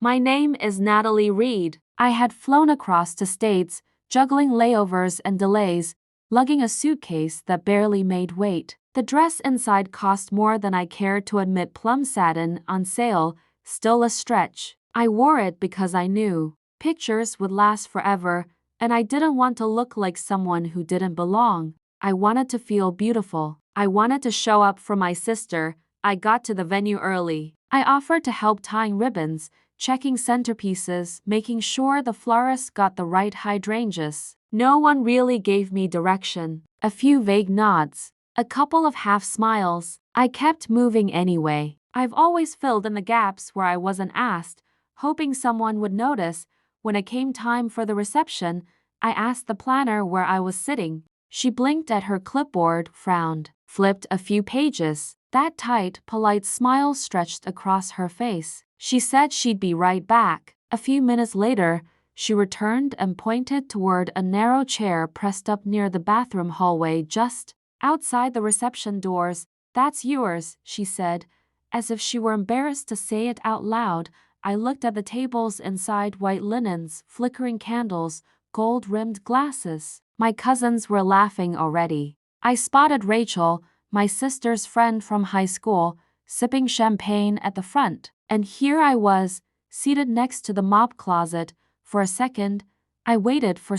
My name is Natalie Reed. I had flown across to States, juggling layovers and delays, lugging a suitcase that barely made weight. The dress inside cost more than I cared to admit. Plum satin, on sale, still a stretch. I wore it because I knew pictures would last forever, and I didn't want to look like someone who didn't belong. I wanted to feel beautiful. I wanted to show up for my sister. I got to the venue early. I offered to help tying ribbons, checking centerpieces, making sure the florist got the right hydrangeas. No one really gave me direction. A few vague nods, a couple of half smiles. I kept moving anyway. I've always filled in the gaps where I wasn't asked, hoping someone would notice. When it came time for the reception, I asked the planner where I was sitting. She blinked at her clipboard, frowned, flipped a few pages. That tight, polite smile stretched across her face. She said she'd be right back. A few minutes later, she returned and pointed toward a narrow chair pressed up near the bathroom hallway just outside the reception doors. "That's yours," she said, as if she were embarrassed to say it out loud. I looked at the tables inside: white linens, flickering candles, gold-rimmed glasses. My cousins were laughing already. I spotted Rachel, my sister's friend from high school, sipping champagne at the front. And here I was, seated next to the mop closet. For a second, I waited for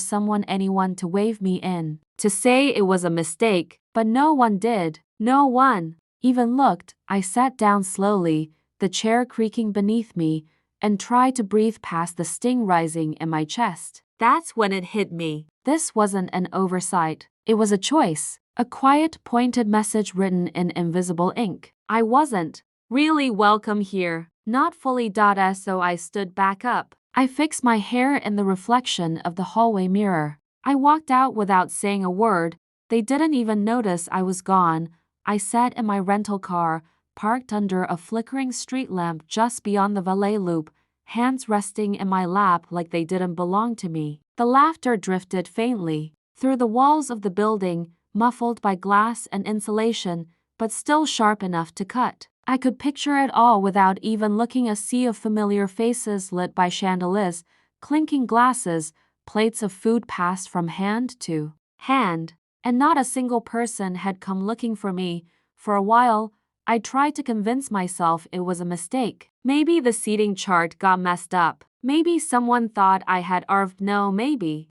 anyone to wave me in, to say it was a mistake, but no one did. No one even looked. I sat down slowly, the chair creaking beneath me, and tried to breathe past the sting rising in my chest. That's when it hit me. This wasn't an oversight. It was a choice. A quiet, pointed message written in invisible ink. I wasn't really welcome here. Not fully. So I stood back up. I fixed my hair in the reflection of the hallway mirror. I walked out without saying a word. They didn't even notice I was gone. I sat in my rental car, parked under a flickering street lamp just beyond the valet loop, hands resting in my lap like they didn't belong to me. The laughter drifted faintly through the walls of the building, muffled by glass and insulation, but still sharp enough to cut. I could picture it all without even looking: a sea of familiar faces lit by chandeliers, clinking glasses, plates of food passed from hand to hand, and not a single person had come looking for me. For a while, I tried to convince myself it was a mistake. Maybe the seating chart got messed up. Maybe someone thought I had arrived. No, maybe.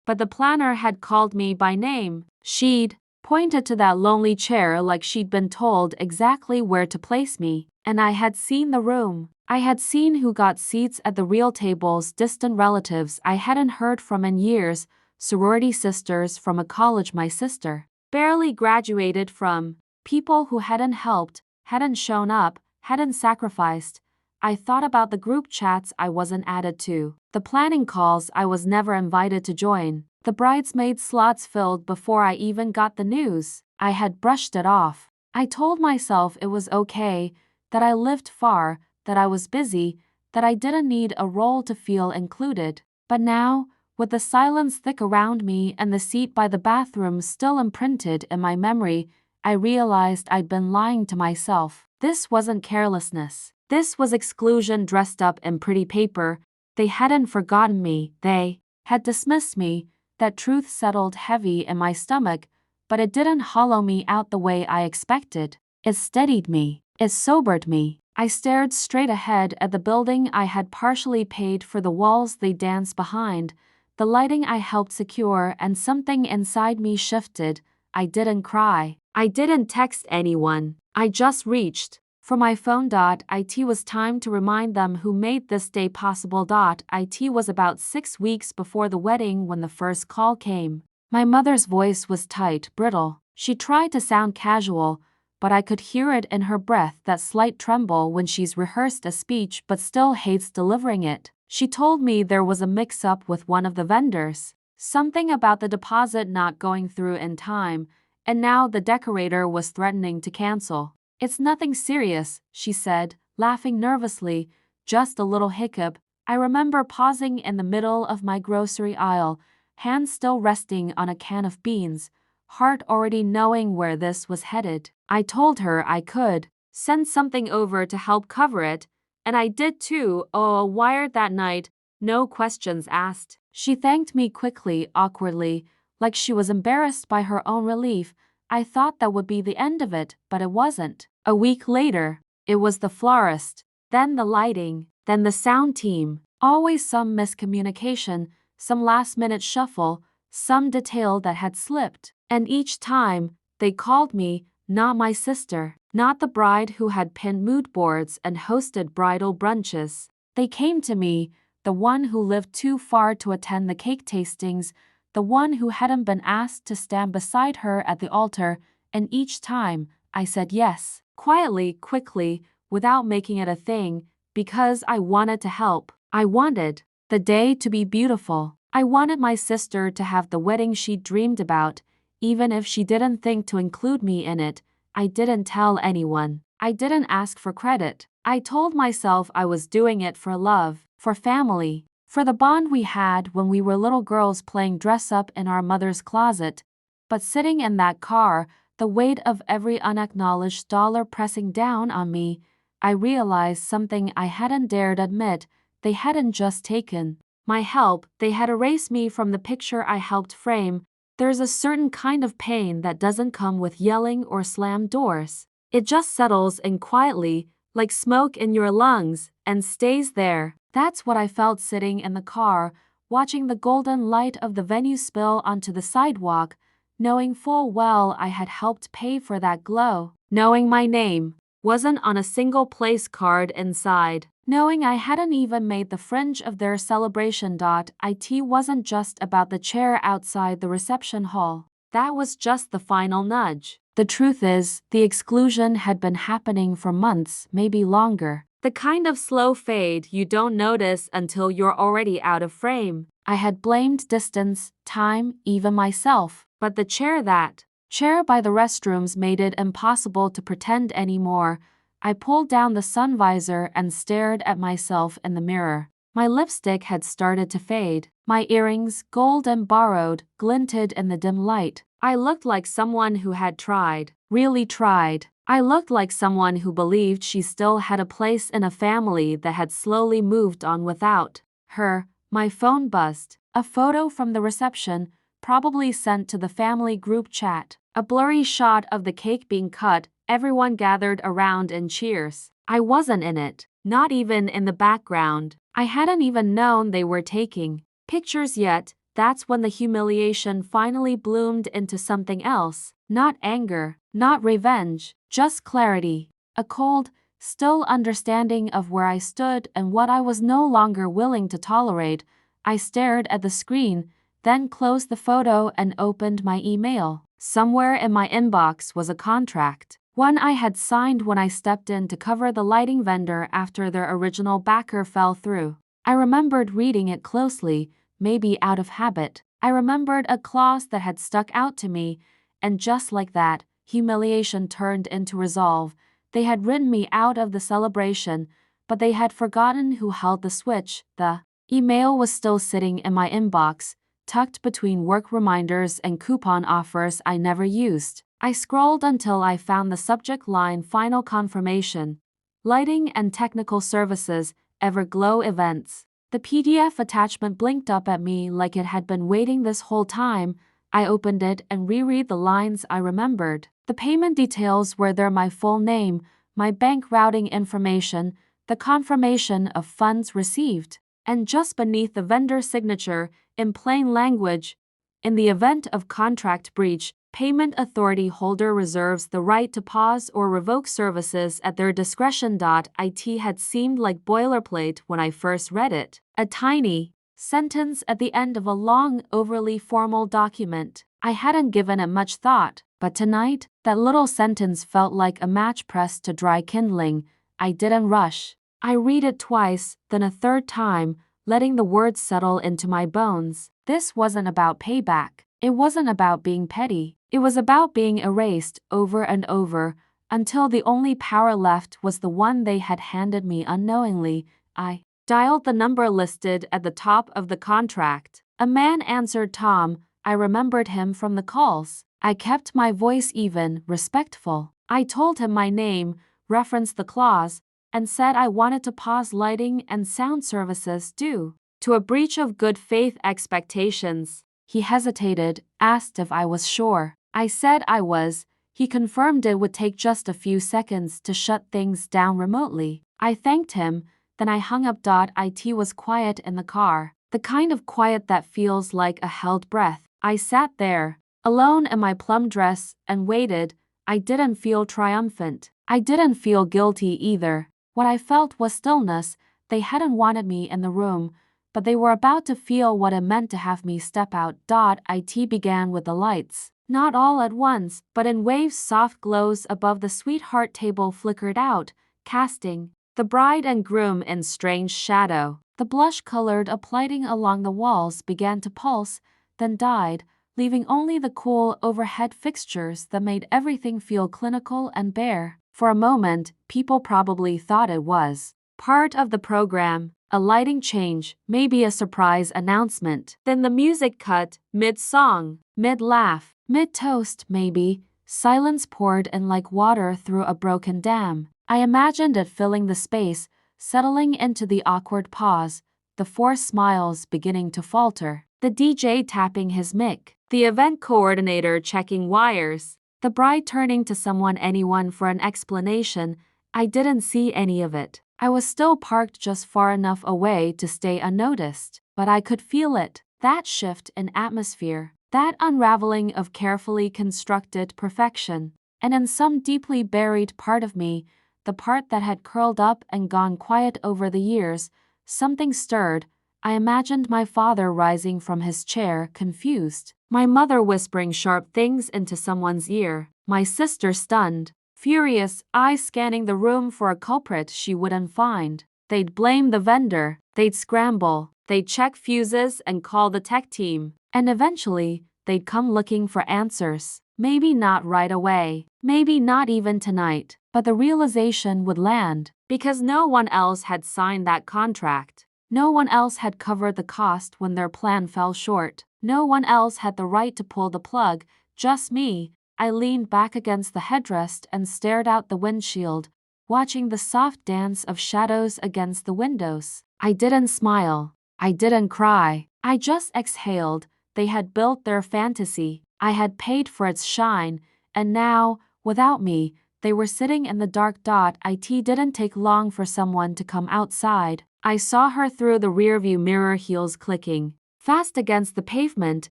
But the planner had called me by name. She'd pointed to that lonely chair like she'd been told exactly where to place me. And I had seen the room. I had seen who got seats at the real tables: distant relatives I hadn't heard from in years, sorority sisters from a college my sister barely graduated from, people who hadn't helped, hadn't shown up, hadn't sacrificed. I thought about the group chats I wasn't added to, the planning calls I was never invited to join, the bridesmaid slots filled before I even got the news. I had brushed it off. I told myself it was okay, that I lived far, that I was busy, that I didn't need a role to feel included. But now, with the silence thick around me and the seat by the bathroom still imprinted in my memory, I realized I'd been lying to myself. This wasn't carelessness. This was exclusion dressed up in pretty paper. They hadn't forgotten me. They had dismissed me. That truth settled heavy in my stomach, but it didn't hollow me out the way I expected. It steadied me. It sobered me. I stared straight ahead at the building I had partially paid for, the walls they danced behind, the lighting I helped secure, and something inside me shifted. I didn't cry. I didn't text anyone. I just reached for my phone. It was time to remind them who made this day possible. It was about 6 weeks before the wedding when the first call came. My mother's voice was tight, brittle. She tried to sound casual, but I could hear it in her breath, that slight tremble when she's rehearsed a speech but still hates delivering it. She told me there was a mix-up with one of the vendors, something about the deposit not going through in time, and now the decorator was threatening to cancel. "It's nothing serious," she said, laughing nervously, "just a little hiccup." I remember pausing in the middle of my grocery aisle, hands still resting on a can of beans, heart already knowing where this was headed. I told her I could send something over to help cover it, And I did too, wired that night, no questions asked. She thanked me quickly, awkwardly, like she was embarrassed by her own relief. I thought that would be the end of it, but it wasn't. A week later, it was the florist, then the lighting, then the sound team. Always some miscommunication, some last-minute shuffle, some detail that had slipped. And each time, they called me, not my sister, not the bride who had pinned mood boards and hosted bridal brunches. They came to me, the one who lived too far to attend the cake tastings, the one who hadn't been asked to stand beside her at the altar, and each time, I said yes, quietly, quickly, without making it a thing, because I wanted to help. I wanted the day to be beautiful. I wanted my sister to have the wedding she dreamed about, even if she didn't think to include me in it. I didn't tell anyone. I didn't ask for credit. I told myself I was doing it for love, for family, for the bond we had when we were little girls playing dress-up in our mother's closet. But sitting in that car, the weight of every unacknowledged dollar pressing down on me, I realized something I hadn't dared admit. They hadn't just taken my help, they had erased me from the picture I helped frame. There's a certain kind of pain that doesn't come with yelling or slammed doors. It just settles in quietly, like smoke in your lungs, and stays there. That's what I felt sitting in the car, watching the golden light of the venue spill onto the sidewalk, knowing full well I had helped pay for that glow, knowing my name wasn't on a single place card inside, knowing I hadn't even made the fringe of their celebration. It wasn't just about the chair outside the reception hall. That was just the final nudge. The truth is, the exclusion had been happening for months, maybe longer. The kind of slow fade you don't notice until you're already out of frame. I had blamed distance, time, even myself. But the chair by the restrooms made it impossible to pretend anymore. I pulled down the sun visor and stared at myself in the mirror. My lipstick had started to fade. My earrings, gold and borrowed, glinted in the dim light. I looked like someone who had tried, really tried. I looked like someone who believed she still had a place in a family that had slowly moved on without her. My phone buzzed. A photo from the reception, probably sent to the family group chat. A blurry shot of the cake being cut, everyone gathered around in cheers. I wasn't in it, not even in the background. I hadn't even known they were taking pictures yet. That's when the humiliation finally bloomed into something else. Not anger, not revenge, just clarity. A cold, still understanding of where I stood and what I was no longer willing to tolerate. I stared at the screen, then closed the photo and opened my email. Somewhere in my inbox was a contract, one I had signed when I stepped in to cover the lighting vendor after their original backer fell through. I remembered reading it closely, maybe out of habit. I remembered a clause that had stuck out to me, and just like that, humiliation turned into resolve. They had written me out of the celebration, but they had forgotten who held the switch. The email was still sitting in my inbox, tucked between work reminders and coupon offers I never used. I scrolled until I found the subject line: final confirmation, lighting and technical services, Everglow events. The PDF attachment blinked up at me like it had been waiting this whole time. I opened it and reread the lines I remembered. The payment details were there: my full name, my bank routing information, the confirmation of funds received. And just beneath the vendor signature, in plain language, in the event of contract breach, payment authority holder reserves the right to pause or revoke services at their discretion. It had seemed like boilerplate when I first read it. A tiny sentence at the end of a long, overly formal document. I hadn't given it much thought, but tonight, that little sentence felt like a match pressed to dry kindling. I didn't rush. I read it twice, then a third time, letting the words settle into my bones. This wasn't about payback. It wasn't about being petty. It was about being erased over and over, until the only power left was the one they had handed me unknowingly. I dialed the number listed at the top of the contract. A man answered. Tom. I remembered him from the calls. I kept my voice even, respectful. I told him my name, referenced the clause, and said I wanted to pause lighting and sound services due to a breach of good faith expectations. He hesitated, asked if I was sure. I said I was. He confirmed it would take just a few seconds to shut things down remotely. I thanked him, then I hung up. It was quiet in the car, the kind of quiet that feels like a held breath. I sat there, alone in my plum dress, and waited. I didn't feel triumphant. I didn't feel guilty either. What I felt was stillness. They hadn't wanted me in the room, but they were about to feel what it meant to have me step out. It began with the lights. Not all at once, but in waves. Soft glows above the sweetheart table flickered out, casting the bride and groom in strange shadow. The blush-colored uplighting along the walls began to pulse, then died, leaving only the cool overhead fixtures that made everything feel clinical and bare. For a moment, people probably thought it was part of the program, a lighting change, maybe a surprise announcement. Then the music cut, mid-song, mid-laugh, mid-toast maybe. Silence poured in like water through a broken dam. I imagined it filling the space, settling into the awkward pause, the forced smiles beginning to falter, the DJ tapping his mic, the event coordinator checking wires, the bride turning to anyone for an explanation. I didn't see any of it. I was still parked just far enough away to stay unnoticed, but I could feel it, that shift in atmosphere, that unraveling of carefully constructed perfection. And in some deeply buried part of me, the part that had curled up and gone quiet over the years, something stirred. I imagined my father rising from his chair, confused, my mother whispering sharp things into someone's ear, my sister stunned, furious, eyes scanning the room for a culprit she wouldn't find. They'd blame the vendor, they'd scramble, they'd check fuses and call the tech team, and eventually, they'd come looking for answers. Maybe not right away, maybe not even tonight, but the realization would land, because no one else had signed that contract. No one else had covered the cost when their plan fell short. No one else had the right to pull the plug, just me. I leaned back against the headrest and stared out the windshield, watching the soft dance of shadows against the windows. I didn't smile. I didn't cry. I just exhaled. They had built their fantasy. I had paid for its shine, and now, without me, they were sitting in the dark. It didn't take long for someone to come outside. I saw her through the rearview mirror, heels clicking fast against the pavement,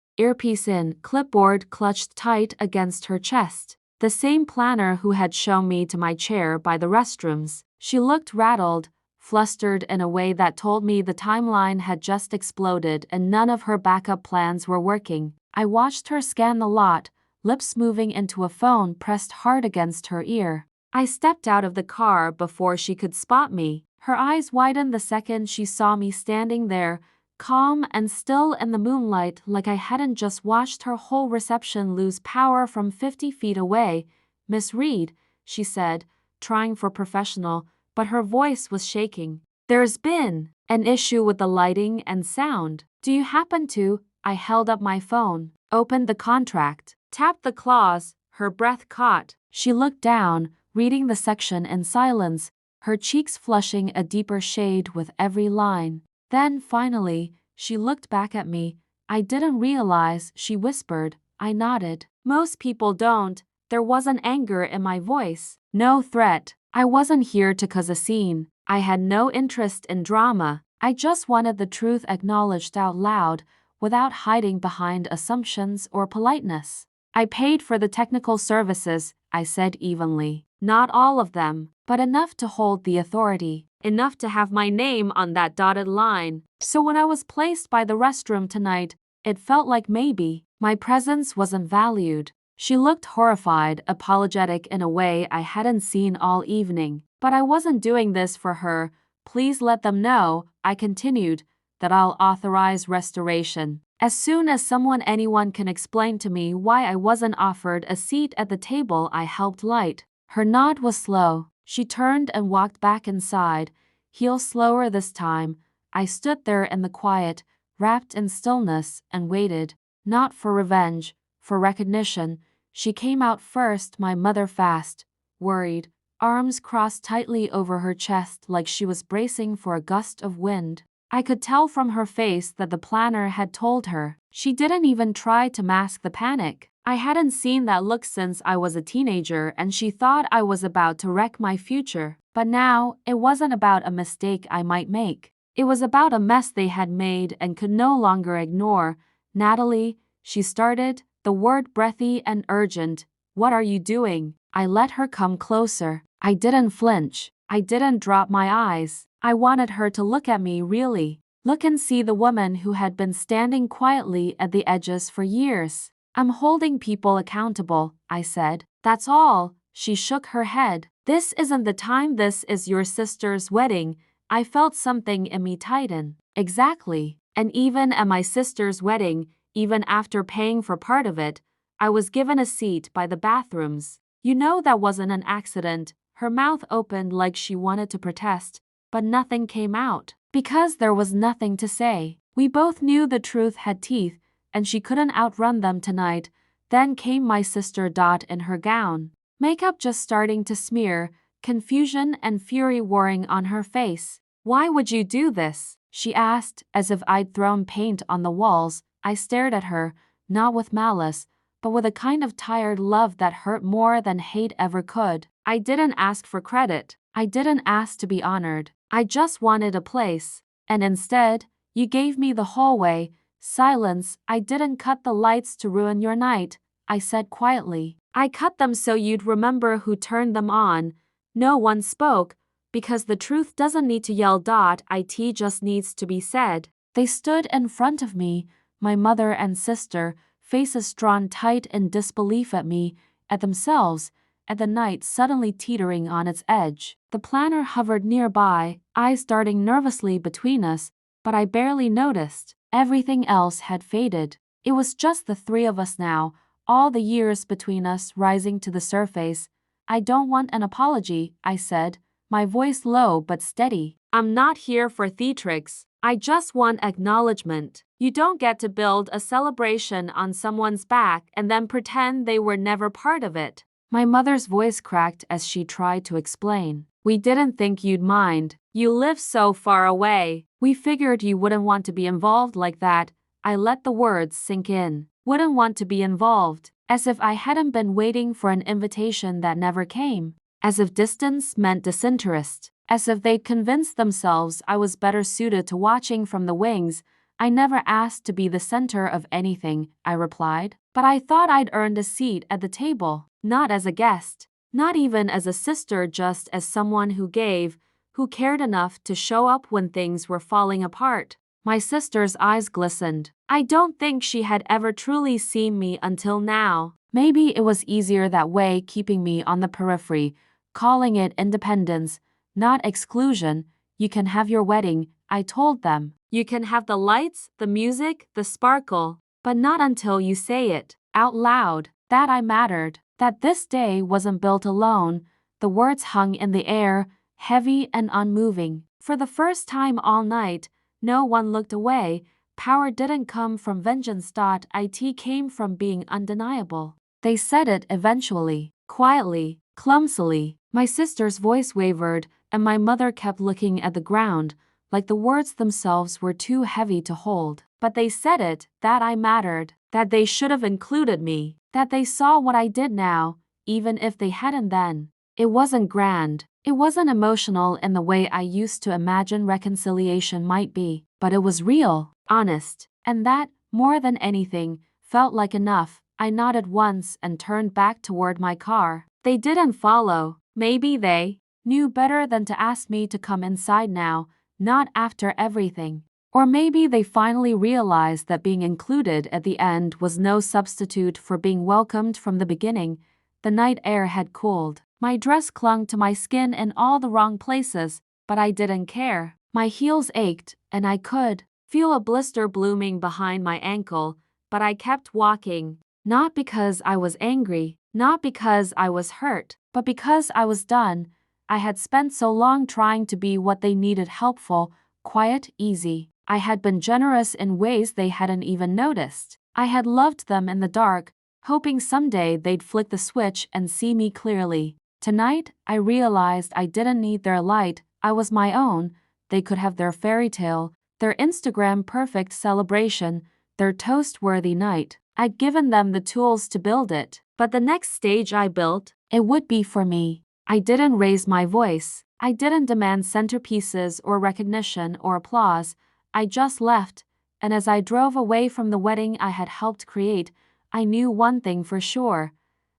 earpiece in, clipboard clutched tight against her chest. The same planner who had shown me to my chair by the restrooms. She looked rattled, flustered in a way that told me the timeline had just exploded and none of her backup plans were working. I watched her scan the lot, lips moving into a phone pressed hard against her ear. I stepped out of the car before she could spot me. Her eyes widened the second she saw me standing there, calm and still in the moonlight, like I hadn't just watched her whole reception lose power from 50 feet away. "Miss Reed," she said, trying for professional, but her voice was shaking. "There's been an issue with the lighting and sound. Do you happen to?" I held up my phone, opened the contract, tapped the clause, her breath caught. She looked down, reading the section in silence, her cheeks flushing a deeper shade with every line. Then, finally, she looked back at me. I didn't realize, she whispered. I nodded. Most people don't. There wasn't anger in my voice. No threat. I wasn't here to cause a scene. I had no interest in drama. I just wanted the truth acknowledged out loud, without hiding behind assumptions or politeness. "I paid for the technical services," I said evenly. "Not all of them, but enough to hold the authority, enough to have my name on that dotted line. So when I was placed by the restroom tonight, it felt like maybe my presence wasn't valued." She looked horrified, apologetic in a way I hadn't seen all evening. "But I wasn't doing this for her. Please let them know," I continued, "that I'll authorize restoration as soon as anyone can explain to me why I wasn't offered a seat at the table I helped light." Her nod was slow. She turned and walked back inside, heels slower this time. I stood there in the quiet, wrapped in stillness, and waited, not for revenge, for recognition. She came out first, my mother, fast, worried, arms crossed tightly over her chest like she was bracing for a gust of wind. I could tell from her face that the planner had told her. She didn't even try to mask the panic. I hadn't seen that look since I was a teenager, and she thought I was about to wreck my future. But now, it wasn't about a mistake I might make. It was about a mess they had made and could no longer ignore. "Natalie," she started, the word breathy and urgent. "What are you doing?" I let her come closer. I didn't flinch. I didn't drop my eyes. I wanted her to look at me really. Look and see the woman who had been standing quietly at the edges for years. "I'm holding people accountable," I said. "That's all." She shook her head. "This isn't the time. This is your sister's wedding." I felt something in me tighten. Exactly. And even at my sister's wedding, even after paying for part of it, I was given a seat by the bathrooms. "You know that wasn't an accident." Her mouth opened like she wanted to protest, but nothing came out. Because there was nothing to say. We both knew the truth had teeth, and she couldn't outrun them tonight. Then came my sister Dot in her gown. Makeup just starting to smear, confusion and fury warring on her face. "Why would you do this?" she asked, as if I'd thrown paint on the walls. I stared at her, not with malice, but with a kind of tired love that hurt more than hate ever could. "I didn't ask for credit. I didn't ask to be honored. I just wanted a place. And instead, you gave me the hallway." Silence. "I didn't cut the lights to ruin your night," I said quietly. "I cut them so you'd remember who turned them on." No one spoke, because the truth doesn't need to yell. It just needs to be said. They stood in front of me, my mother and sister, faces drawn tight in disbelief at me, at themselves, at the night suddenly teetering on its edge. The planner hovered nearby, eyes darting nervously between us, but I barely noticed. Everything else had faded. It was just the three of us now, all the years between us rising to the surface. "I don't want an apology," I said, my voice low but steady. "I'm not here for theatrics. I just want acknowledgement. You don't get to build a celebration on someone's back and then pretend they were never part of it." My mother's voice cracked as she tried to explain. "We didn't think you'd mind. You live so far away. We figured you wouldn't want to be involved like that." I let the words sink in. Wouldn't want to be involved. As if I hadn't been waiting for an invitation that never came. As if distance meant disinterest. As if they'd convinced themselves I was better suited to watching from the wings. "I never asked to be the center of anything," I replied. "But I thought I'd earned a seat at the table. Not as a guest. Not even as a sister, just as someone who gave, who cared enough to show up when things were falling apart." My sister's eyes glistened. I don't think she had ever truly seen me until now. Maybe it was easier that way, keeping me on the periphery, calling it independence, not exclusion. "You can have your wedding," I told them. "You can have the lights, the music, the sparkle, but not until you say it out loud, that I mattered, that this day wasn't built alone." The words hung in the air, heavy and unmoving. For the first time all night, no one looked away. Power didn't come from vengeance. It came from being undeniable. They said it eventually, quietly, clumsily. My sister's voice wavered, and my mother kept looking at the ground, like the words themselves were too heavy to hold. But they said it, that I mattered, that they should have included me, that they saw what I did now, even if they hadn't then. It wasn't grand. It wasn't emotional in the way I used to imagine reconciliation might be, but it was real, honest, and that, more than anything, felt like enough. I nodded once and turned back toward my car. They didn't follow. Maybe they knew better than to ask me to come inside now, not after everything. Or maybe they finally realized that being included at the end was no substitute for being welcomed from the beginning. The night air had cooled. My dress clung to my skin in all the wrong places, but I didn't care. My heels ached, and I could feel a blister blooming behind my ankle, but I kept walking. Not because I was angry, not because I was hurt, but because I was done. I had spent so long trying to be what they needed: helpful, quiet, easy. I had been generous in ways they hadn't even noticed. I had loved them in the dark, hoping someday they'd flick the switch and see me clearly. Tonight, I realized I didn't need their light, I was my own. They could have their fairy tale, their Instagram perfect celebration, their toast-worthy night. I'd given them the tools to build it. But the next stage I built, it would be for me. I didn't raise my voice. I didn't demand centerpieces or recognition or applause. I just left, and as I drove away from the wedding I had helped create, I knew one thing for sure.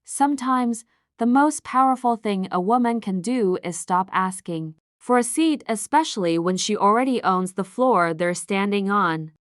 Sometimes, the most powerful thing a woman can do is stop asking for a seat, especially when she already owns the floor they're standing on.